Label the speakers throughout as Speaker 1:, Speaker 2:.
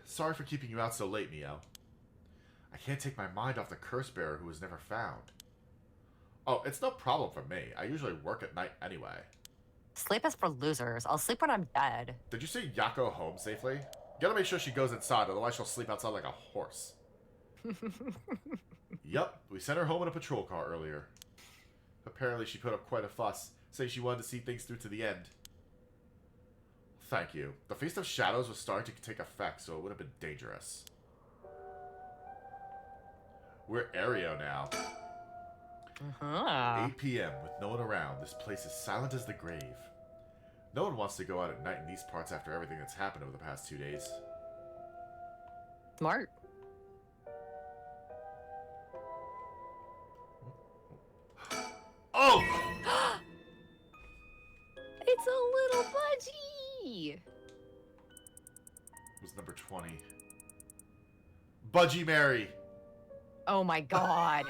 Speaker 1: Sorry for keeping you out so late, Mio. I can't take my mind off the curse bearer who was never found. Oh, it's no problem for me. I usually work at night anyway.
Speaker 2: Sleep is for losers. I'll sleep when I'm dead.
Speaker 1: Did you see Yako home safely? Gotta make sure she goes inside, otherwise she'll sleep outside like a horse. Yup, we sent her home in a patrol car earlier. Apparently she put up quite a fuss, saying she wanted to see things through to the end. Thank you. The Feast of Shadows was starting to take effect, so it would have been dangerous. We're Aereo now. 8 p.m. with no one around. This place is silent as the grave. No one wants to go out at night in these parts after everything that's happened over the past 2 days.
Speaker 2: Smart.
Speaker 1: Oh!
Speaker 2: It's a little budgie!
Speaker 1: It was number 20. Budgie Mary!
Speaker 2: Oh my god.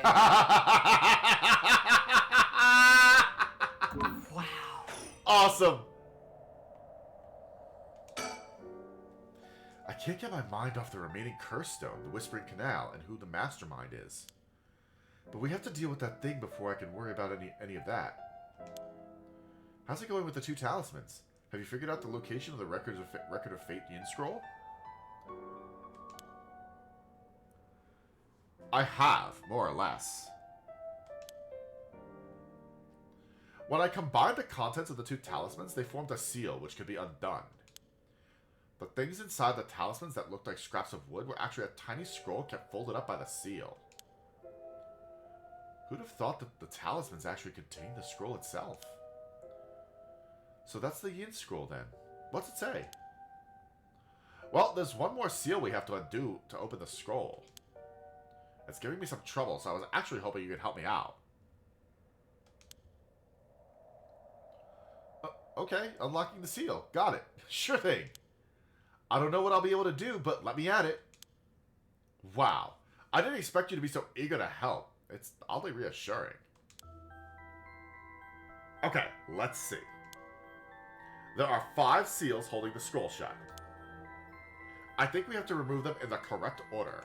Speaker 2: Wow.
Speaker 1: Awesome! I can't get my mind off the remaining curse stone, the Whispering Canal, and who the mastermind is. But we have to deal with that thing before I can worry about any of that. How's it going with the 2 talismans? Have you figured out the location of the Record of Fate Yin Scroll? I have, more or less. When I combined the contents of the 2 talismans, they formed a seal, which could be undone. The things inside the talismans that looked like scraps of wood were actually a tiny scroll kept folded up by the seal. Who'd have thought that the talismans actually contained the scroll itself? So that's the Yin Scroll then. What's it say? Well, there's one more seal we have to undo to open the scroll. It's giving me some trouble, so I was actually hoping you could help me out. Okay, unlocking the seal. Got it. Sure thing. I don't know what I'll be able to do, but let me at it. Wow. I didn't expect you to be so eager to help. It's oddly reassuring. Okay, let's see. There are 5 seals holding the scroll shut. I think we have to remove them in the correct order.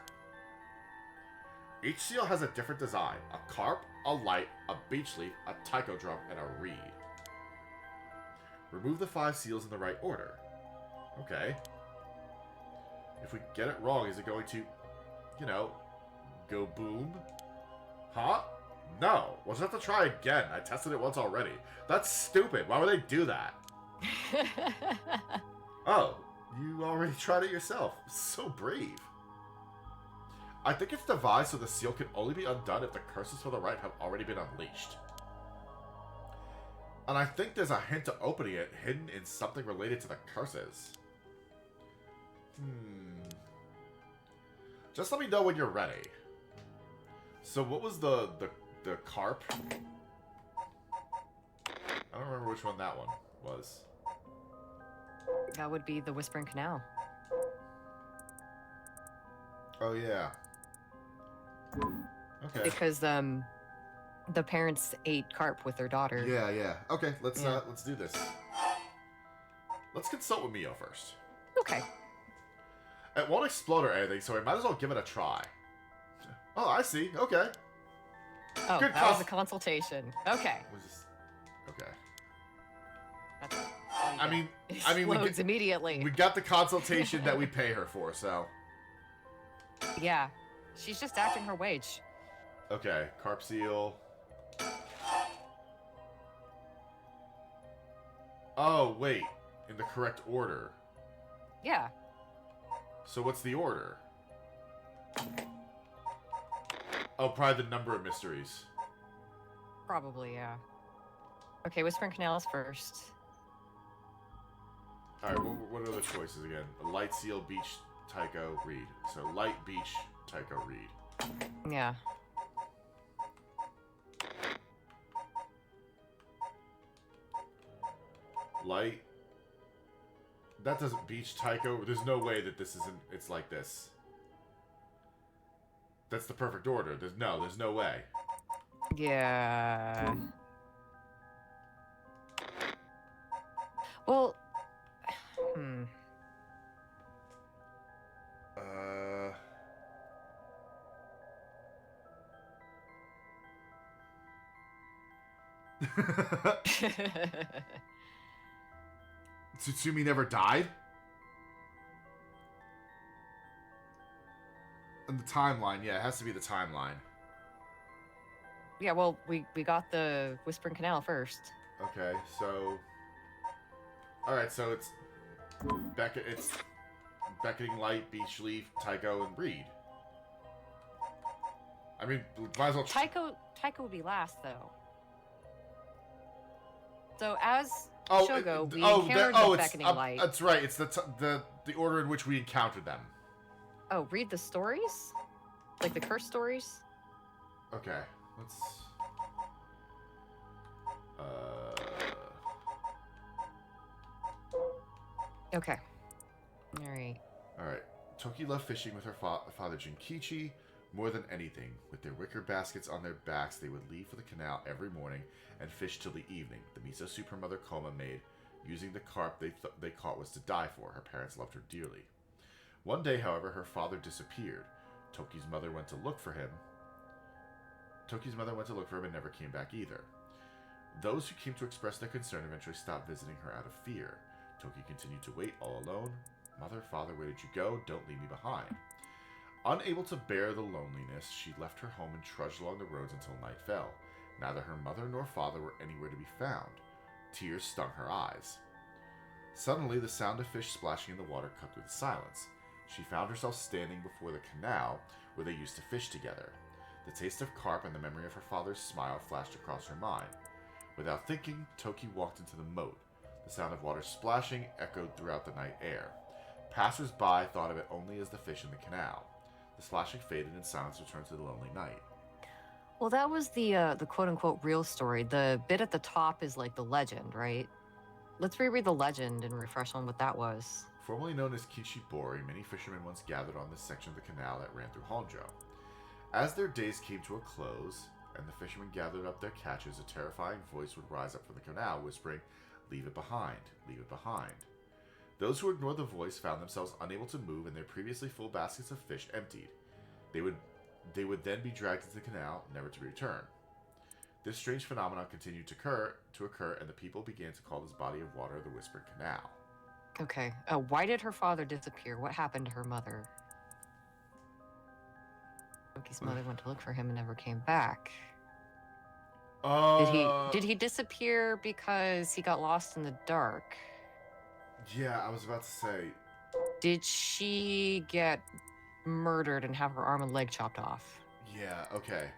Speaker 1: Each seal has a different design. A carp, a light, a beech leaf, a taiko drum, and a reed. Remove the 5 seals in the right order. Okay. If we get it wrong, is it going to, you know, go boom? Huh? No. We'll just have to try again. I tested it once already. That's stupid. Why would they do that? Oh, you already tried it yourself. So brave. I think it's devised so the seal can only be undone if the curses for the right have already been unleashed. And I think there's a hint to opening it hidden in something related to the curses. Just let me know when you're ready. So what was the carp? I don't remember which one that one was.
Speaker 2: That would be the Whispering Canal.
Speaker 1: Oh yeah. Okay.
Speaker 2: Because the parents ate carp with their daughter.
Speaker 1: Yeah. Okay, let's do this. Let's consult with Mio first.
Speaker 2: Okay.
Speaker 1: It won't explode or anything, so we might as well give it a try. Oh, I see. Okay.
Speaker 2: Oh, that was a consultation. Okay.
Speaker 1: Okay.
Speaker 2: That's
Speaker 1: I mean,
Speaker 2: explodes immediately.
Speaker 1: We got the consultation that we pay her for, so.
Speaker 2: Yeah, she's just acting her wage.
Speaker 1: Okay, carp seal. Oh wait, in the correct order.
Speaker 2: Yeah. So
Speaker 1: what's the order? Oh, probably the number of mysteries.
Speaker 2: Probably, yeah. Okay, Whispering Canal is first.
Speaker 1: Alright, what are the choices again? Light, seal, beach, taiko, reed. So light, beach, taiko, reed.
Speaker 2: Yeah.
Speaker 1: Light. That doesn't beach taiko. There's no way that this isn't. It's like this. That's the perfect order. There's no way.
Speaker 2: Yeah. Well,
Speaker 1: Tsutsumi never died? In the timeline, yeah, it has to be the timeline.
Speaker 2: Yeah, well, we got the Whispering Canal first.
Speaker 1: Okay, so... Alright, so it's Beckoning Light, Beach Leaf, Tycho, and Reed. I mean, might as well...
Speaker 2: Tycho would be last, though. So as Shogo, we encountered the Beckoning Light.
Speaker 1: That's right. It's the order in which we encountered them.
Speaker 2: Oh, read the stories? Like the curse stories?
Speaker 1: Okay, let's...
Speaker 2: Okay. Alright.
Speaker 1: Alright. Toki loved fishing with her father Jinkichi more than anything. With their wicker baskets on their backs, they would leave for the canal every morning and fish till the evening. The miso soup her mother Koma made, using the carp they caught, was to die for. Her parents loved her dearly. One day, however, her father disappeared. Toki's mother went to look for him and never came back either. Those who came to express their concern eventually stopped visiting her out of fear. Toki continued to wait all alone. Mother, father, where did you go? Don't leave me behind. Unable to bear the loneliness, she left her home and trudged along the roads until night fell. Neither her mother nor father were anywhere to be found. Tears stung her eyes. Suddenly, the sound of fish splashing in the water cut through the silence. She found herself standing before the canal where they used to fish together. The taste of carp and the memory of her father's smile flashed across her mind. Without thinking, Toki walked into the moat. The sound of water splashing echoed throughout the night air. Passers-by thought of it only as the fish in the canal. The splashing faded and silence returned to the lonely night.
Speaker 2: Well, that was the quote-unquote real story. The bit at the top is like the legend, right? Let's reread the legend and refresh on what that was.
Speaker 1: Formerly known as Kinshibori, many fishermen once gathered on this section of the canal that ran through Honjo. As their days came to a close, and the fishermen gathered up their catches, a terrifying voice would rise up from the canal, whispering, "Leave it behind, leave it behind." Those who ignored the voice found themselves unable to move and their previously full baskets of fish emptied. They would then be dragged into the canal, never to return. This strange phenomenon continued to occur, and the people began to call this body of water the Whispered Canal.
Speaker 2: Okay. Why did her father disappear? What happened to her mother? Toki's mother went to look for him and never came back. Did he disappear because he got lost in the dark?
Speaker 1: Yeah, I was about to say.
Speaker 2: Did she get murdered and have her arm and leg chopped off?
Speaker 1: Yeah, okay.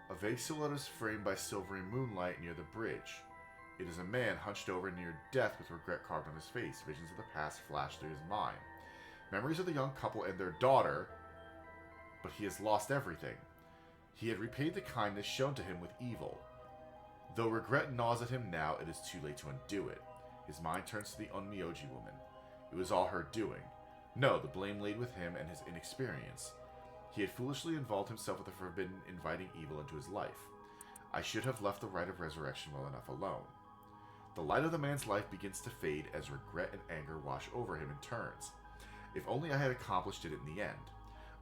Speaker 1: A vague silhouette is framed by silvery moonlight near the bridge. It is a man hunched over near death with regret carved on his face. Visions of the past flash through his mind. Memories of the young couple and their daughter, but he has lost everything. He had repaid the kindness shown to him with evil. Though regret gnaws at him now, it is too late to undo it. His mind turns to the onmyoji woman. It was all her doing. No, the blame laid with him and his inexperience. He had foolishly involved himself with the forbidden, inviting evil into his life. I should have left the Rite of Resurrection well enough alone. The light of the man's life begins to fade as regret and anger wash over him in turns. If only I had accomplished it in the end.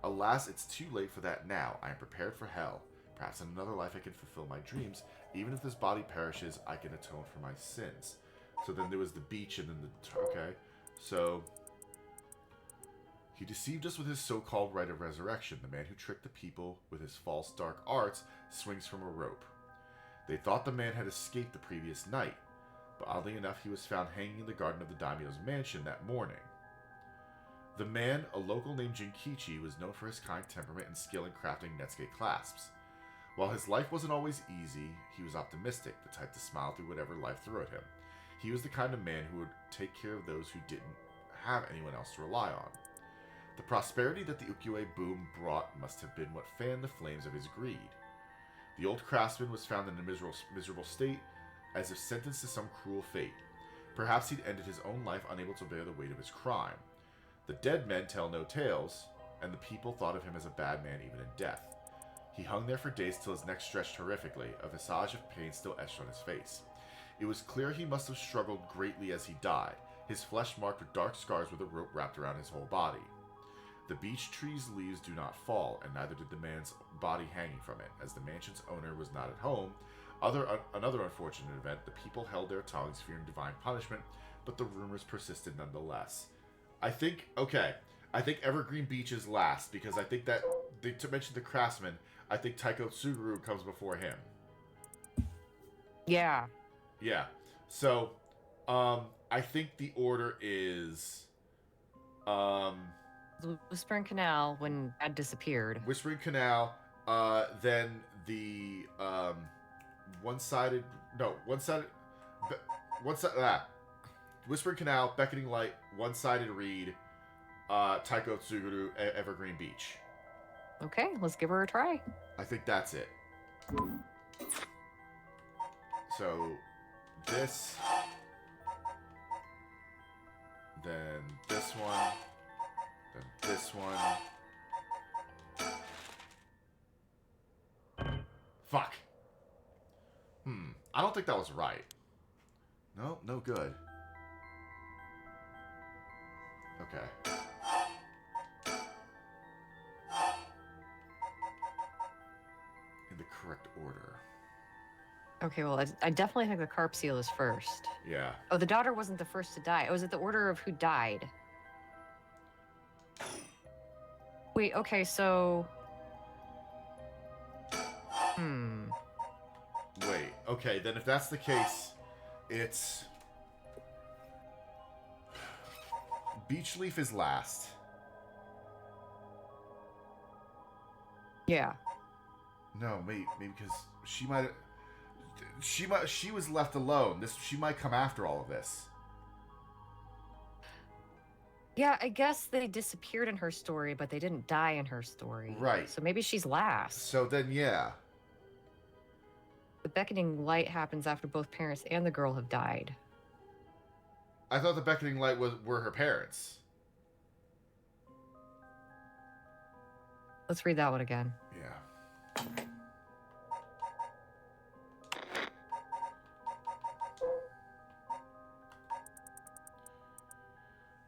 Speaker 1: Alas, it's too late for that now. I am prepared for hell. Perhaps in another life I can fulfill my dreams. Even if this body perishes, I can atone for my sins. So then there was the beach and then the... Okay. So... He deceived us with his so-called Rite of Resurrection. The man who tricked the people with his false dark arts swings from a rope. They thought the man had escaped the previous night, but oddly enough he was found hanging in the garden of the daimyo's mansion that morning. The man, a local named Jinkichi, was known for his kind temperament and skill in crafting Netsuke clasps. While his life wasn't always easy, he was optimistic, the type to smile through whatever life threw at him. He was the kind of man who would take care of those who didn't have anyone else to rely on. The prosperity that the ukiyo-e boom brought must have been what fanned the flames of his greed. The old craftsman was found in a miserable state, as if sentenced to some cruel fate. Perhaps he'd ended his own life unable to bear the weight of his crime. The dead men tell no tales, and the people thought of him as a bad man even in death. He hung there for days till his neck stretched horrifically, a visage of pain still etched on his face. It was clear he must have struggled greatly as he died, his flesh marked with dark scars with a rope wrapped around his whole body. The beech tree's leaves do not fall, and neither did the man's body hanging from it. As the mansion's owner was not at home, Another unfortunate event, the people held their tongues, fearing divine punishment, but the rumors persisted nonetheless. I think Evergreen Beach is last, because I think that, to mention the craftsman, I think Taiko Tsuguru comes before him.
Speaker 2: Yeah.
Speaker 1: Yeah. So, I think the order is,
Speaker 2: Whispering Canal when Dad disappeared.
Speaker 1: Whispering Canal, then the, one-sided, Whispering Canal, Beckoning Light, One-Sided Reed, Taiko Tsuguru, Evergreen Beach.
Speaker 2: Okay, let's give her a try.
Speaker 1: I think that's it. So, this, then this one, then this one. Fuck. I don't think that was right. No, no good. Okay. In the correct order.
Speaker 2: Okay, well, I definitely think the carp seal is first.
Speaker 1: Yeah.
Speaker 2: Oh, the daughter wasn't the first to die. Oh, was it the order of who died? Wait, okay, so...
Speaker 1: Wait, okay, then if that's the case, it's... Beach Leaf is last.
Speaker 2: Yeah.
Speaker 1: No, maybe because she was left alone. She might come after all of this.
Speaker 2: Yeah, I guess they disappeared in her story, but they didn't die in her story.
Speaker 1: Right.
Speaker 2: So maybe she's last.
Speaker 1: So then, yeah.
Speaker 2: The beckoning light happens after both parents and the girl have died.
Speaker 1: I thought the beckoning light were her parents.
Speaker 2: Let's read that one again.
Speaker 1: Yeah.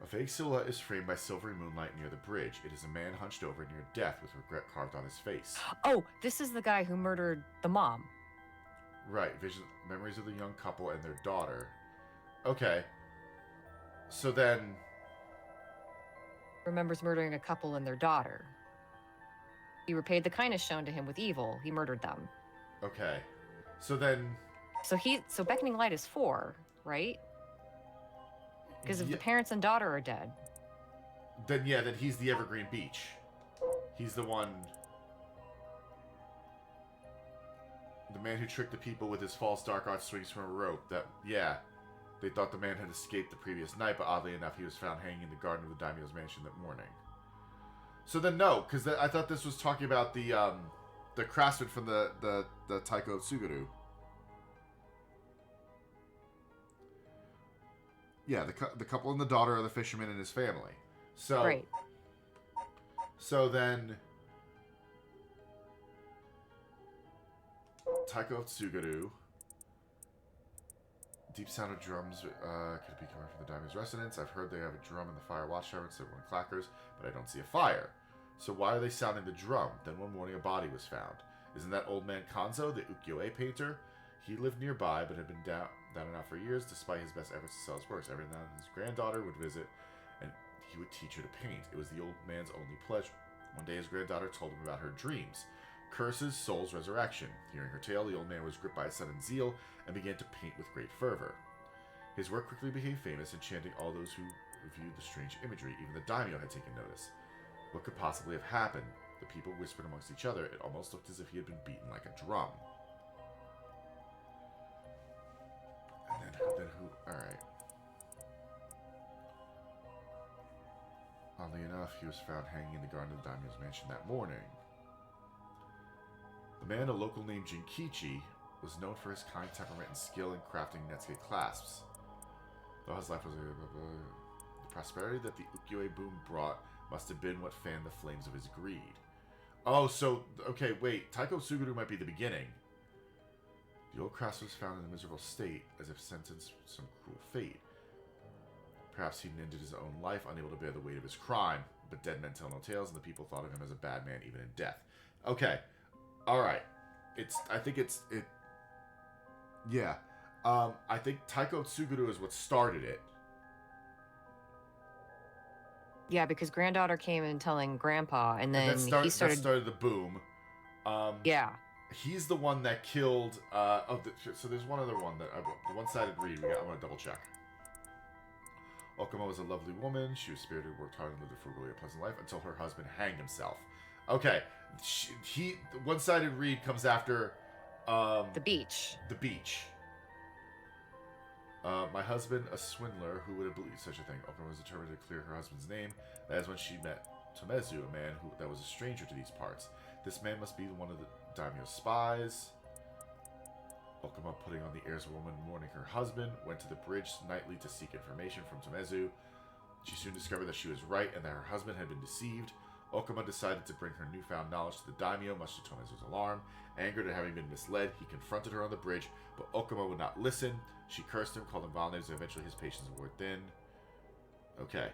Speaker 1: A vague silhouette is framed by silvery moonlight near the bridge. It is a man hunched over near death with regret carved on his face.
Speaker 2: Oh, this is the guy who murdered the mom.
Speaker 1: Right. Memories of the young couple and their daughter. Okay. So then...
Speaker 2: Remembers murdering a couple and their daughter. He repaid the kindness shown to him with evil. He murdered them.
Speaker 1: Okay. So then...
Speaker 2: So beckoning light is 4, right? Because if the parents and daughter are dead.
Speaker 1: Then he's the Evergreen Beach. He's the one... The man who tricked the people with his false dark arts swings from a rope. They thought the man had escaped the previous night, but oddly enough, he was found hanging in the garden of the daimyo's mansion that morning. So then no, because I thought this was talking about the craftsman from the Taiko Tsuguru. Yeah, the couple and the daughter are the fisherman and his family. So
Speaker 2: right.
Speaker 1: So then Taiko Tsuguru. Deep sound of drums could it be coming from the daimyo's residence. I've heard they have a drum in the fire watchtower and several clackers, but I don't see a fire. So why are they sounding the drum? Then one morning a body was found. Isn't that old man Kanzo, the ukiyo-e painter? He lived nearby, but had been down and out for years, despite his best efforts to sell his works. Every now and then his granddaughter would visit, and he would teach her to paint. It was the old man's only pleasure. One day his granddaughter told him about her dreams. Curses, soul's resurrection. Hearing her tale, the old man was gripped by a sudden zeal and began to paint with great fervor. His work quickly became famous, enchanting all those who viewed the strange imagery. Even the daimyo had taken notice. What could possibly have happened? The people whispered amongst each other. It almost looked as if he had been beaten like a drum. And then who? Alright. Oddly enough, he was found hanging in the garden of the daimyo's mansion that morning. The man, a local named Jinkichi, was known for his kind temperament and skill in crafting Netsuke clasps. Though his life was the prosperity that the ukiyo-e boom brought must have been what fanned the flames of his greed. Oh, so, okay, wait. Taiko Tsuguru might be the beginning. The old craftsman was found in a miserable state, as if sentenced to some cruel fate. Perhaps he'd ended his own life, unable to bear the weight of his crime. But dead men tell no tales, and the people thought of him as a bad man even in death. Okay. Alright. I think it's Yeah. I think Taiko Tsuguru is what started it.
Speaker 2: Yeah, because granddaughter came in telling grandpa, and then
Speaker 1: That started the boom.
Speaker 2: Yeah.
Speaker 1: He's the one that killed. So there's one other one that the one-sided read. I want to double check. Okuma was a lovely woman. She was spirited, worked hard, and lived a frugally pleasant life until her husband hanged himself. Okay, the one-sided read comes after.
Speaker 2: The beach.
Speaker 1: The beach. My husband, a swindler, who would have believed such a thing. Okuma was determined to clear her husband's name. That is when she met Tomezu, a man that was a stranger to these parts. This man must be one of the daimyo's spies. Okuma, putting on the airs of a woman mourning her husband, went to the bridge nightly to seek information from Tomezu. She soon discovered that she was right and that her husband had been deceived. Okuma decided to bring her newfound knowledge to the daimyo, much to Tomezu's alarm. Angered at having been misled, he confronted her on the bridge, but Okuma would not listen. She cursed him, called him vile names, and eventually his patience wore thin. Okay.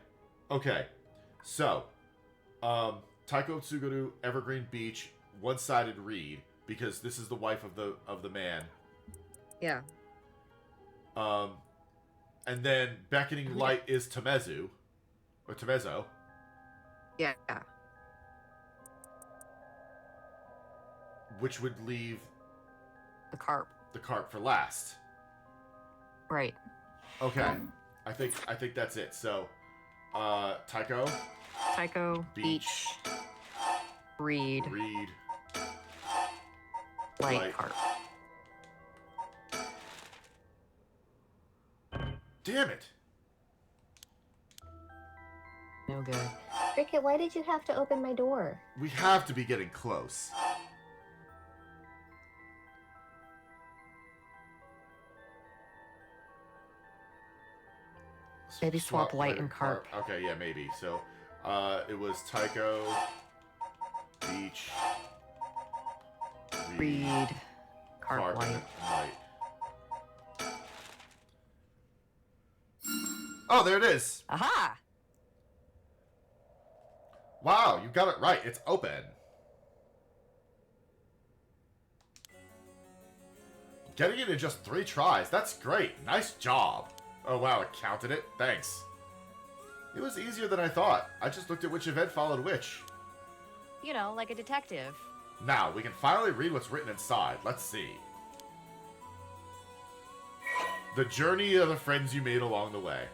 Speaker 1: So, Taiko Tsuguru, Evergreen Beach, one-sided read, because this is the wife of the man.
Speaker 2: Yeah.
Speaker 1: And then Beckoning Light is Tomezu. Or Tomezo.
Speaker 2: Yeah.
Speaker 1: Which would leave
Speaker 2: The carp
Speaker 1: for last.
Speaker 2: Right.
Speaker 1: Okay. I think that's it. So Taiko,
Speaker 2: Beach, Reed, Light, Carp.
Speaker 1: Damn it.
Speaker 2: No good.
Speaker 3: Cricket, why did you have to open my door?
Speaker 1: We have to be getting close.
Speaker 2: Maybe swap light and carp.
Speaker 1: Okay, yeah, maybe. So, it was Taiko, Beach,
Speaker 2: Reed, carp, light.
Speaker 1: Oh, there it is.
Speaker 2: Aha!
Speaker 1: Wow, you got it right. It's open. Getting it in just 3 tries. That's great. Nice job. Oh, wow, it counted it. Thanks. It was easier than I thought. I just looked at which event followed which.
Speaker 2: You know, like a detective.
Speaker 1: Now, we can finally read what's written inside. Let's see. The journey of the friends you made along the way.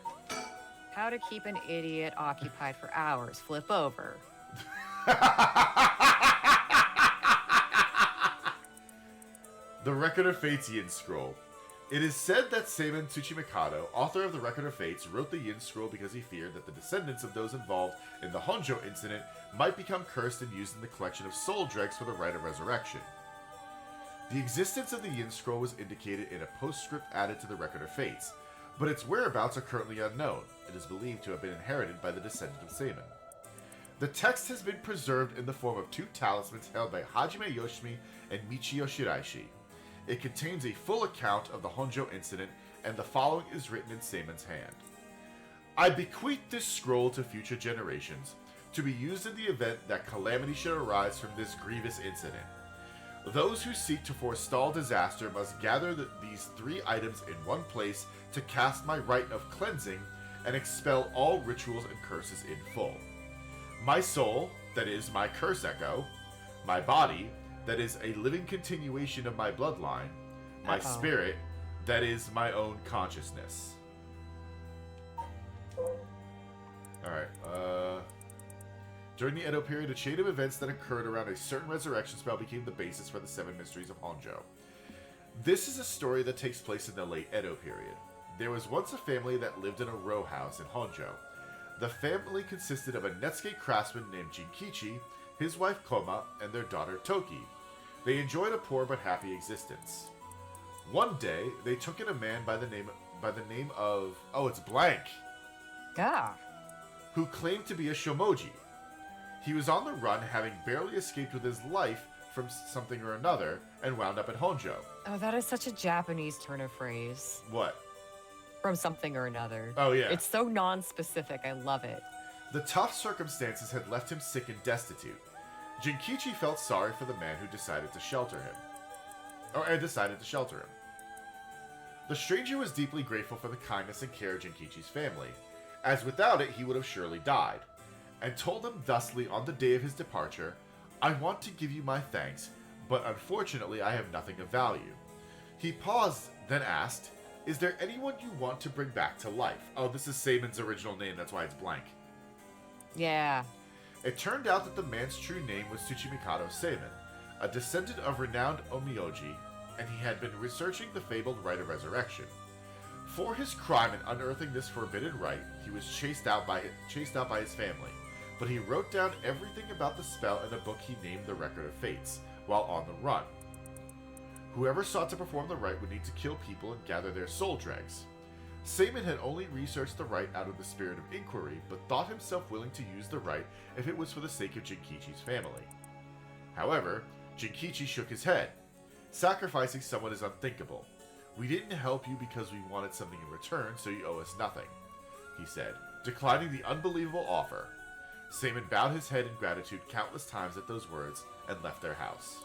Speaker 2: How to keep an idiot occupied for hours. Flip over.
Speaker 1: The Record of Fates Yin Scroll. It is said that Seimon Tsuchimikado, author of the Record of Fates, wrote the Yin Scroll because he feared that the descendants of those involved in the Honjo incident might become cursed and used in the collection of soul dregs for the Rite of Resurrection. The existence of the Yin Scroll was indicated in a postscript added to the Record of Fates, but its whereabouts are currently unknown. It is believed to have been inherited by the descendant of Seimon. The text has been preserved in the form of 2 talismans held by Hajime Yoshimi and Michio Shiraishi. It contains a full account of the Honjo incident, and the following is written in Seimon's hand. I bequeath this scroll to future generations, to be used in the event that calamity should arise from this grievous incident. Those who seek to forestall disaster must gather these 3 items in one place to cast my rite of cleansing and expel all rituals and curses in full. My soul, that is my curse echo, my body, that is a living continuation of my bloodline, my spirit, that is my own consciousness. Alright, during the Edo period, a chain of events that occurred around a certain resurrection spell became the basis for the Seven Mysteries of Honjo. This is a story that takes place in the late Edo period. There was once a family that lived in a row house in Honjo. The family consisted of a Netsuke craftsman named Jinkichi, his wife Koma, and their daughter Toki. They enjoyed a poor but happy existence. One day, they took in a man by the name of it's blank.
Speaker 2: Yeah.
Speaker 1: Who claimed to be a shomoji. He was on the run, having barely escaped with his life from something or another, and wound up at Honjo.
Speaker 2: Oh, that is such a Japanese turn of phrase.
Speaker 1: What?
Speaker 2: From something or another.
Speaker 1: Oh, yeah.
Speaker 2: It's so non-specific. I love it.
Speaker 1: The tough circumstances had left him sick and destitute. Jinkichi felt sorry for the man who decided to shelter him. The stranger was deeply grateful for the kindness and care of Jinkichi's family, as without it he would have surely died, and told them thusly on the day of his departure, "I want to give you my thanks, but unfortunately I have nothing of value." He paused, then asked, "Is there anyone you want to bring back to life?" Oh, this is Seimon's original name, that's why it's blank.
Speaker 2: Yeah.
Speaker 1: It turned out that the man's true name was Tsuchimikado Seimon, a descendant of renowned onmyoji, and he had been researching the fabled Rite of Resurrection. For his crime in unearthing this forbidden rite, he was chased out by his family, but he wrote down everything about the spell in a book he named the Record of Fates, while on the run. Whoever sought to perform the rite would need to kill people and gather their soul dregs. Seimon had only researched the rite out of the spirit of inquiry, but thought himself willing to use the rite if it was for the sake of Jinkichi's family. However, Jinkichi shook his head. "Sacrificing someone is unthinkable. We didn't help you because we wanted something in return, so you owe us nothing," he said, declining the unbelievable offer. Seimon bowed his head in gratitude countless times at those words and left their house.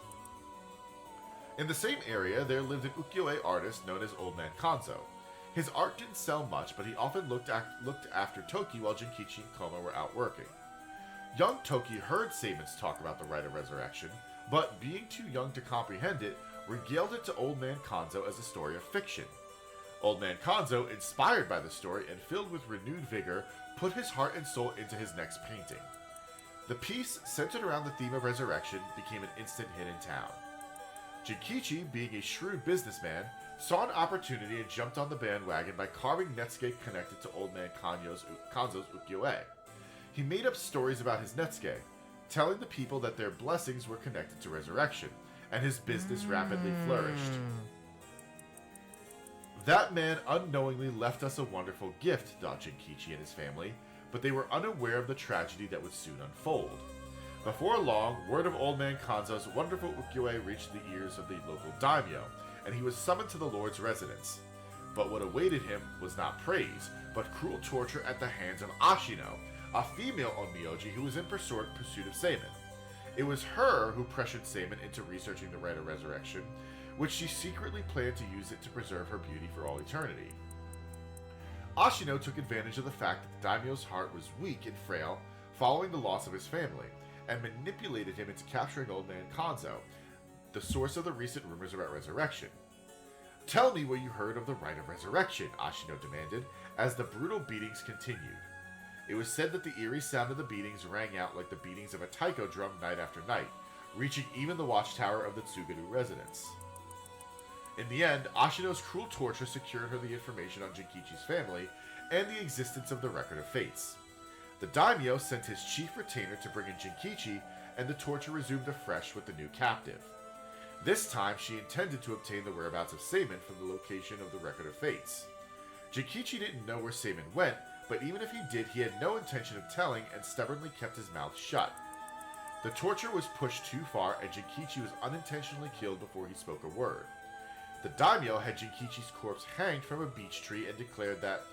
Speaker 1: In the same area, there lived an ukiyo-e artist known as Old Man Kanzo. His art didn't sell much, but he often looked after Toki while Jinkichi and Koma were out working. Young Toki heard Seimon's talk about the Rite of Resurrection, but being too young to comprehend it, regaled it to Old Man Kanzo as a story of fiction. Old Man Kanzo, inspired by the story and filled with renewed vigor, put his heart and soul into his next painting. The piece, centered around the theme of resurrection, became an instant hit in town. Jinkichi, being a shrewd businessman, saw an opportunity and jumped on the bandwagon by carving netsuke connected to Old Man Kanzo's ukiyo-e. He made up stories about his netsuke, telling the people that their blessings were connected to resurrection, and his business rapidly flourished. "That man unknowingly left us a wonderful gift," thought Jinkichi and his family, but they were unaware of the tragedy that would soon unfold. Before long, word of Old Man Kanzo's wonderful ukiyo-e reached the ears of the local daimyo, and he was summoned to the Lord's residence. But what awaited him was not praise, but cruel torture at the hands of Ashino, a female onmyoji who was in pursuit of Seimon. It was her who pressured Seimon into researching the Rite of Resurrection, which she secretly planned to use it to preserve her beauty for all eternity. Ashino took advantage of the fact that the daimyo's heart was weak and frail following the loss of his family, and manipulated him into capturing Old Man Kanzo, the source of the recent rumors about resurrection. "Tell me what you heard of the Rite of Resurrection," Ashino demanded, as the brutal beatings continued. It was said that the eerie sound of the beatings rang out like the beatings of a taiko drum night after night, reaching even the watchtower of the Tsugaru residence. In the end, Ashino's cruel torture secured her the information on Jinkichi's family and the existence of the Record of Fates. The daimyo sent his chief retainer to bring in Jinkichi, and the torture resumed afresh with the new captive. This time, she intended to obtain the whereabouts of Seimon from the location of the Record of Fates. Jinkichi didn't know where Seimon went, but even if he did, he had no intention of telling and stubbornly kept his mouth shut. The torture was pushed too far, and Jinkichi was unintentionally killed before he spoke a word. The daimyo had Jinkichi's corpse hanged from a beech tree and declared that,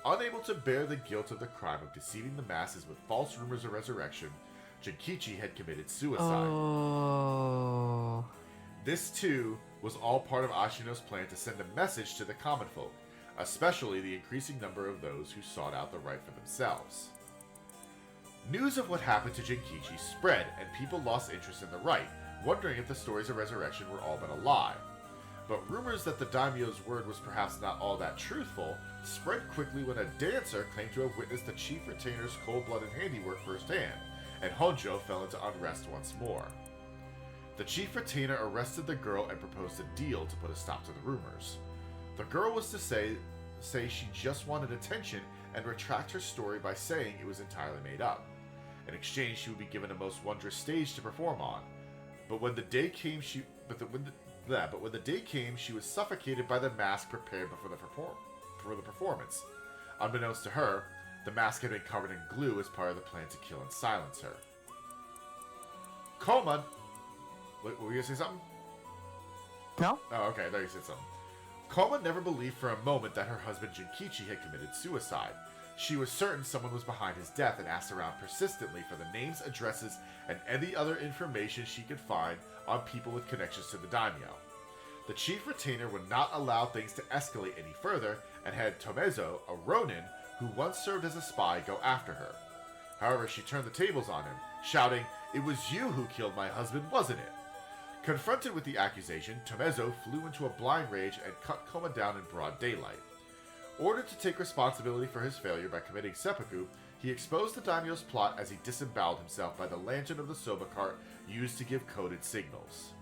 Speaker 1: unable to bear the guilt of the crime of deceiving the masses with false rumors of resurrection, Jinkichi had committed suicide.
Speaker 2: Oh.
Speaker 1: This, too, was all part of Ashino's plan to send a message to the common folk, especially the increasing number of those who sought out the rite for themselves. News of what happened to Jinkichi spread, and people lost interest in the rite, wondering if the stories of resurrection were all but a lie. But rumors that the daimyo's word was perhaps not all that truthful spread quickly when a dancer claimed to have witnessed the chief retainer's cold-blooded handiwork firsthand, and Honjo fell into unrest once more. The chief retainer arrested the girl and proposed a deal to put a stop to the rumors. The girl was to say she just wanted attention and retract her story by saying it was entirely made up. In exchange, she would be given a most wondrous stage to perform on. But when the day came, she was suffocated by the mask prepared for the performance. Unbeknownst to her, the mask had been covered in glue as part of the plan to kill and silence her. Koma... Wait, were you going to say something?
Speaker 2: No?
Speaker 1: Oh, okay, I thought you said something. Koma never believed for a moment that her husband Jinkichi had committed suicide. She was certain someone was behind his death and asked around persistently for the names, addresses, and any other information she could find on people with connections to the daimyo. the chief retainer would not allow things to escalate any further and had Tomezo, a Ronin who once served as a spy, go after her. However, she turned the tables on him, shouting, "It was you who killed my husband, wasn't it?" Confronted with the accusation, Tomezo flew into a blind rage and cut Koma down in broad daylight. Ordered to take responsibility for his failure by committing seppuku, he exposed the daimyo's plot as he disemboweled himself by the lantern of the soba cart used to give coded signals.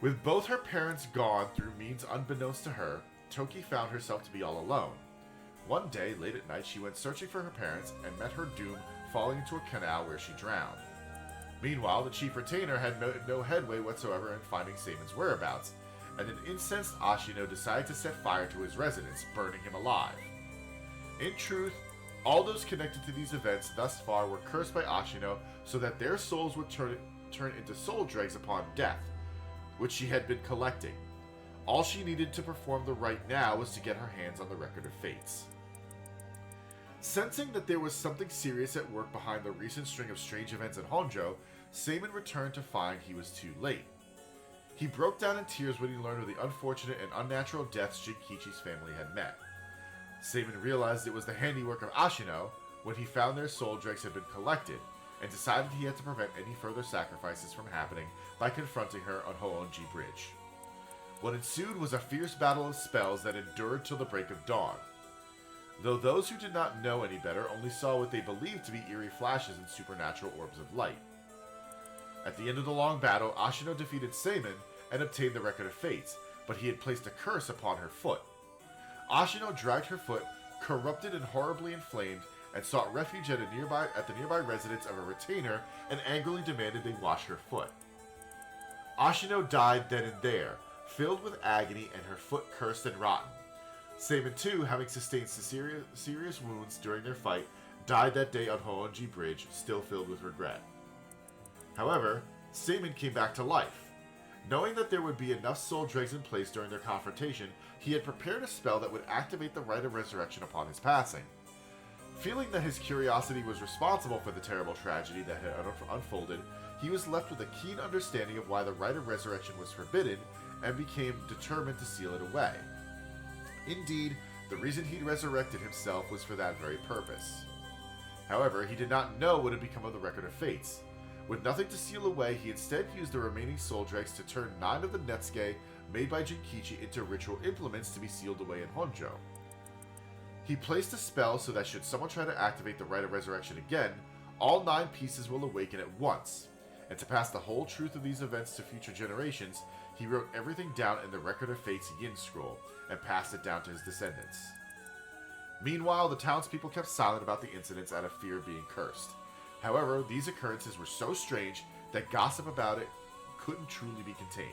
Speaker 1: With both her parents gone through means unbeknownst to her, Toki found herself to be all alone. One day, late at night, she went searching for her parents and met her doom falling into a canal where she drowned. Meanwhile, the chief retainer had no headway whatsoever in finding Seimon's whereabouts, and an incensed Ashino decided to set fire to his residence, burning him alive. In truth, all those connected to these events thus far were cursed by Ashino so that their souls would turn into soul dregs upon death, which she had been collecting. All she needed to perform the rite now was to get her hands on the Record of Fates. Sensing that there was something serious at work behind the recent string of strange events in Honjo, Seimon returned to find he was too late. He broke down in tears when he learned of the unfortunate and unnatural deaths Jinkichi's family had met. Seimon realized it was the handiwork of Ashino when he found their soul dregs had been collected, and decided he had to prevent any further sacrifices from happening by confronting her on Hoonji Bridge. What ensued was a fierce battle of spells that endured till the break of dawn, though those who did not know any better only saw what they believed to be eerie flashes and supernatural orbs of light. At the end of the long battle, Ashino defeated Seimon and obtained the Record of Fates, but he had placed a curse upon her foot. Ashino dragged her foot, corrupted and horribly inflamed, and sought refuge at the nearby residence of a retainer and angrily demanded they wash her foot. Ashino died then and there, filled with agony and her foot cursed and rotten. Seimon too, having sustained serious wounds during their fight, died that day on Hoonji Bridge, still filled with regret. However, Seimon came back to life. Knowing that there would be enough soul dregs in place during their confrontation, he had prepared a spell that would activate the Rite of Resurrection upon his passing. Feeling that his curiosity was responsible for the terrible tragedy that had unfolded, he was left with a keen understanding of why the Rite of Resurrection was forbidden and became determined to seal it away. Indeed, the reason he'd resurrected himself was for that very purpose. However, he did not know what had become of the Record of Fates. With nothing to seal away, he instead used the remaining soul dregs to turn 9 of the Netsuke made by Jinkichi into ritual implements to be sealed away in Honjo. He placed a spell so that should someone try to activate the Rite of Resurrection again, all 9 pieces will awaken at once. And to pass the whole truth of these events to future generations, he wrote everything down in the Record of Fate's Yin Scroll and passed it down to his descendants. Meanwhile, the townspeople kept silent about the incidents out of fear of being cursed. However, these occurrences were so strange that gossip about it couldn't truly be contained.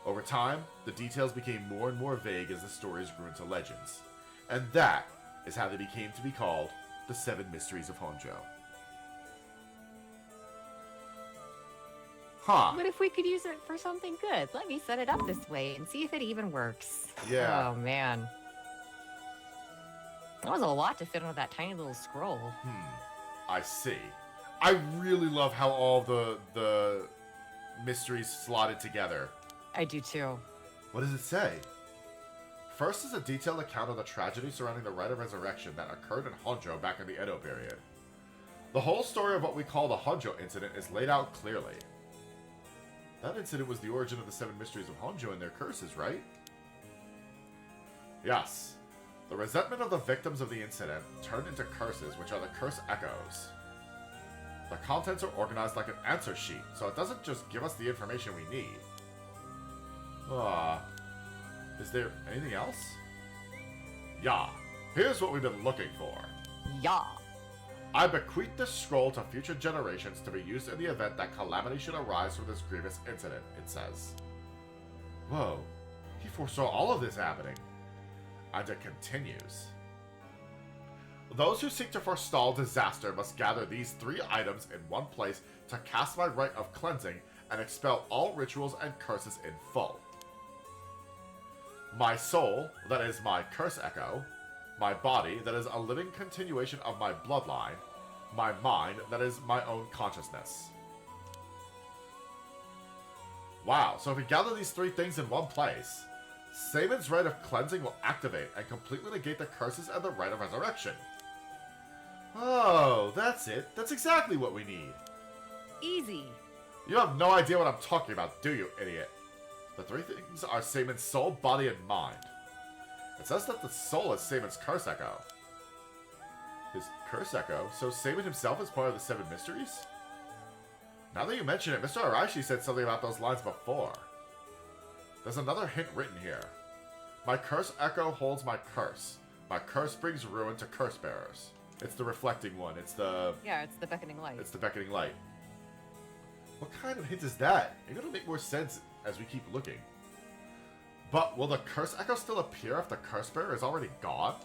Speaker 1: Over time, the details became more and more vague as the stories grew into legends. And that is how they became to be called the Seven Mysteries of Honjo. Huh.
Speaker 2: What if we could use it for something good? Let me set it up this way and see if it even works.
Speaker 1: Yeah.
Speaker 2: Oh, man. That was a lot to fit onto that tiny little scroll.
Speaker 1: I see. I really love how all the mysteries slotted together.
Speaker 2: I do too.
Speaker 1: What does it say? First is a detailed account of the tragedy surrounding the Rite of Resurrection that occurred in Honjo back in the Edo period. The whole story of what we call the Honjo incident is laid out clearly. That incident was the origin of the Seven Mysteries of Honjo and their curses, right? Yes. The resentment of the victims of the incident turned into curses, which are the curse echoes. The contents are organized like an answer sheet, so it doesn't just give us the information we need. Is there anything else? Yeah, here's what we've been looking for.
Speaker 2: Yeah.
Speaker 1: I bequeath this scroll to future generations to be used in the event that calamity should arise from this grievous incident, it says. Whoa, he foresaw all of this happening. And it continues. Those who seek to forestall disaster must gather these 3 items in one place to cast my rite of cleansing and expel all rituals and curses in full. My soul, that is my curse echo. My body, that is a living continuation of my bloodline. My mind, that is my own consciousness. Wow, so if we gather these 3 things in one place, Saman's Rite of Cleansing will activate and completely negate the curses and the Rite of Resurrection. Oh, that's it. That's exactly what we need.
Speaker 2: Easy.
Speaker 1: You have no idea what I'm talking about, do you, idiot? The 3 things are Saman's soul, body, and mind. It says that the soul is Saman's curse echo. His curse echo? So Saman himself is part of the Seven Mysteries? Now that you mention it, Mr. Araishi said something about those lines before. There's another hint written here. My curse echo holds my curse. My curse brings ruin to curse bearers. It's the reflecting one. It's the...
Speaker 2: Yeah, it's the beckoning light.
Speaker 1: It's the beckoning light. What kind of hint is that? Maybe it'll make more sense as we keep looking. But will the curse echo still appear if the curse bearer is already gone?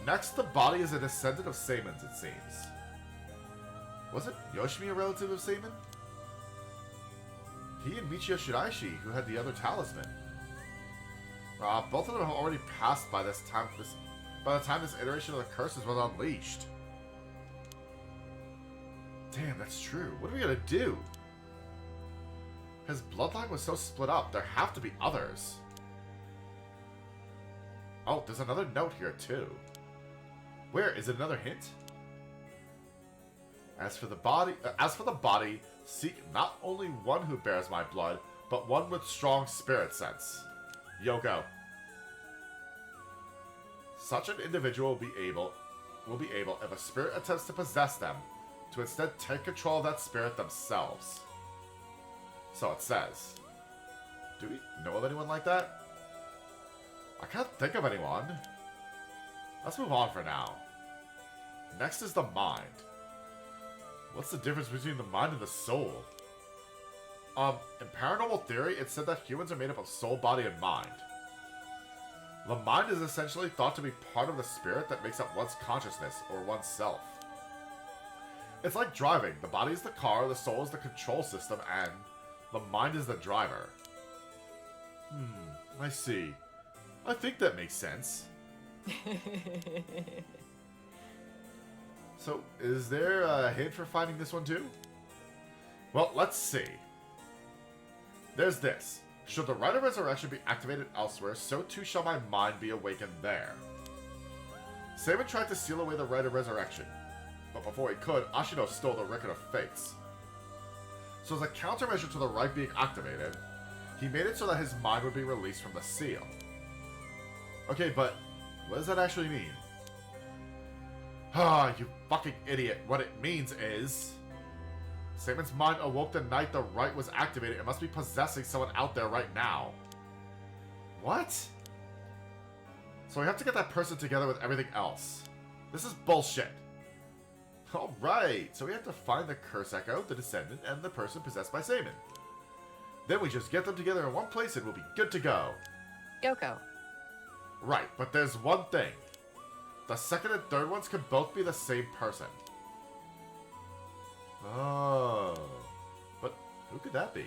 Speaker 1: Next, the body is a descendant of Saman's, it seems. Wasn't Yoshimi a relative of Saman? He and Michio Shiraishi, who had the other talisman. Both of them have already passed by this time. By the time this iteration of the curses was unleashed. Damn, that's true. What are we gonna do? His bloodline was so split up. There have to be others. Oh, there's another note here too. Where is it? Another hint? As for the body, seek not only one who bears my blood, but one with strong spirit sense. Yoko. Such an individual will be able, if a spirit attempts to possess them, to instead take control of that spirit themselves. So it says. Do we know of anyone like that? I can't think of anyone. Let's move on for now. Next is the mind. What's the difference between the mind and the soul? In paranormal theory, it's said that humans are made up of soul, body, and mind. The mind is essentially thought to be part of the spirit that makes up one's consciousness, or one's self. It's like driving. The body is the car, the soul is the control system, and the mind is the driver. I see. I think that makes sense. So, is there a hint for finding this one too? Well, let's see. There's this. Should the Rite of Resurrection be activated elsewhere, so too shall my mind be awakened there. Saman tried to seal away the Rite of Resurrection, but before he could, Ashino stole the Record of Fates. So as a countermeasure to the rite being activated, he made it so that his mind would be released from the seal. Okay, but what does that actually mean? Ah, you fucking idiot. What it means is... Saman's mind awoke the night the rite was activated and must be possessing someone out there right now. What? So we have to get that person together with everything else. This is bullshit. Alright, so we have to find the curse echo, the descendant, and the person possessed by Saman. Then we just get them together in one place and we'll be good to go.
Speaker 2: Yoko.
Speaker 1: Right, but there's one thing. The second and third ones could both be the same person. Oh. But who could that be?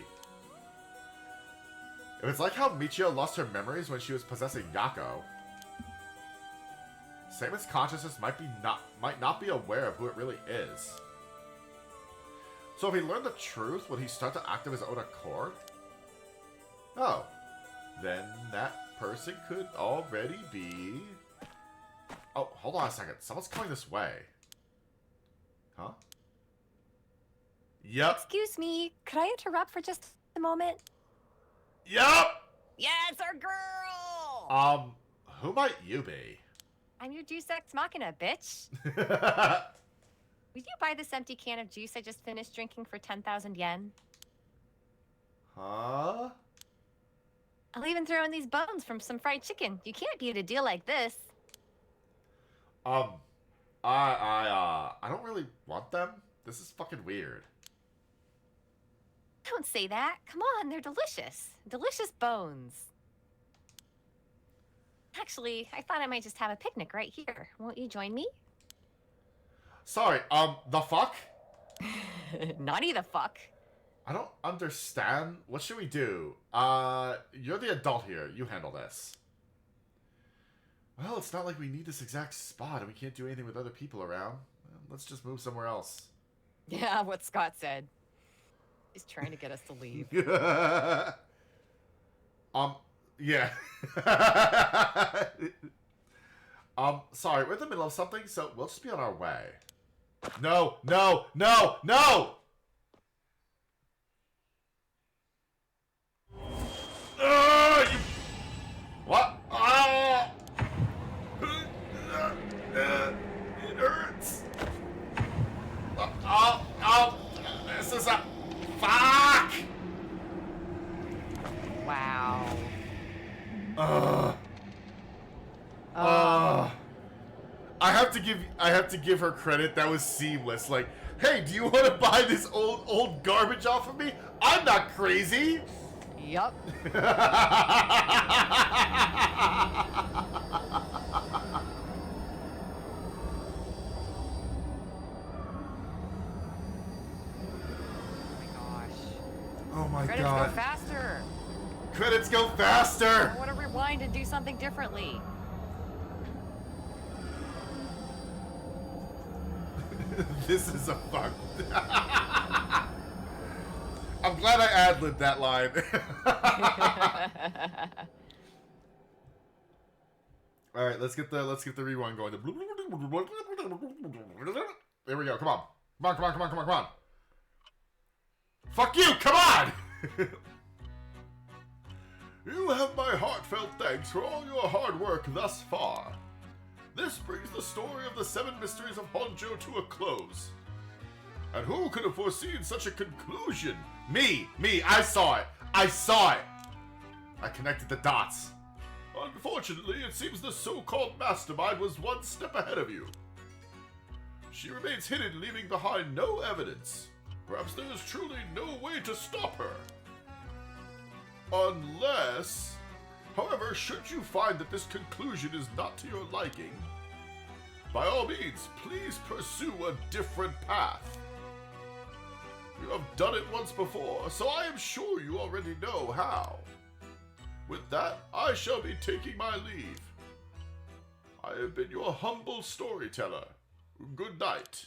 Speaker 1: If it's like how Michio lost her memories when she was possessing Yako, Saman's consciousness might not be aware of who it really is. So if he learned the truth, would he start to act of his own accord? Oh. Then that person could already be... Oh, hold on a second. Someone's coming this way. Huh? Yep.
Speaker 2: Excuse me, could I interrupt for just a moment?
Speaker 1: Yep!
Speaker 2: Yeah, it's our girl!
Speaker 1: Who might you be?
Speaker 2: I'm your Juice Ex Machina, bitch. Would you buy this empty can of juice I just finished drinking for 10,000 yen?
Speaker 1: Huh?
Speaker 2: I'll even throw in these bones from some fried chicken. You can't beat a deal like this.
Speaker 1: I don't really want them. This is fucking weird.
Speaker 2: Don't say that. Come on, they're delicious. Delicious bones. Actually, I thought I might just have a picnic right here. Won't you join me?
Speaker 1: Sorry, the fuck?
Speaker 2: Naughty the fuck.
Speaker 1: I don't understand. What should we do? You're the adult here. You handle this. Well, it's not like we need this exact spot and we can't do anything with other people around. Well, let's just move somewhere else.
Speaker 2: Yeah, what Scott said. He's trying to get us to leave.
Speaker 1: Yeah. Sorry, we're in the middle of something, so we'll just be on our way. No, no, no, no! You... What? It hurts. This is a... Fuck!
Speaker 2: Wow.
Speaker 1: I have to give her credit. That was seamless. Like, hey, do you want to buy this old garbage off of me? I'm not crazy.
Speaker 2: Yup.
Speaker 1: Oh my
Speaker 2: Credits
Speaker 1: god.
Speaker 2: go faster.
Speaker 1: Credits go faster.
Speaker 2: I want to rewind and do something differently.
Speaker 1: This is a fuck. I'm glad I ad-libbed that line. All right, let's get the rewind going. There we go. Come on. Come on. Fuck you. Come on. You have my heartfelt thanks for all your hard work thus far. This brings the story of the Seven Mysteries of Honjo to a close. And who could have foreseen such a conclusion? Me, I saw it. I connected the dots. Unfortunately, it seems the so-called mastermind was one step ahead of you. She remains hidden, leaving behind no evidence. Perhaps there is truly no way to stop her. Unless... However, should you find that this conclusion is not to your liking, by all means, please pursue a different path. You have done it once before, so I am sure you already know how. With that, I shall be taking my leave. I have been your humble storyteller. Good night.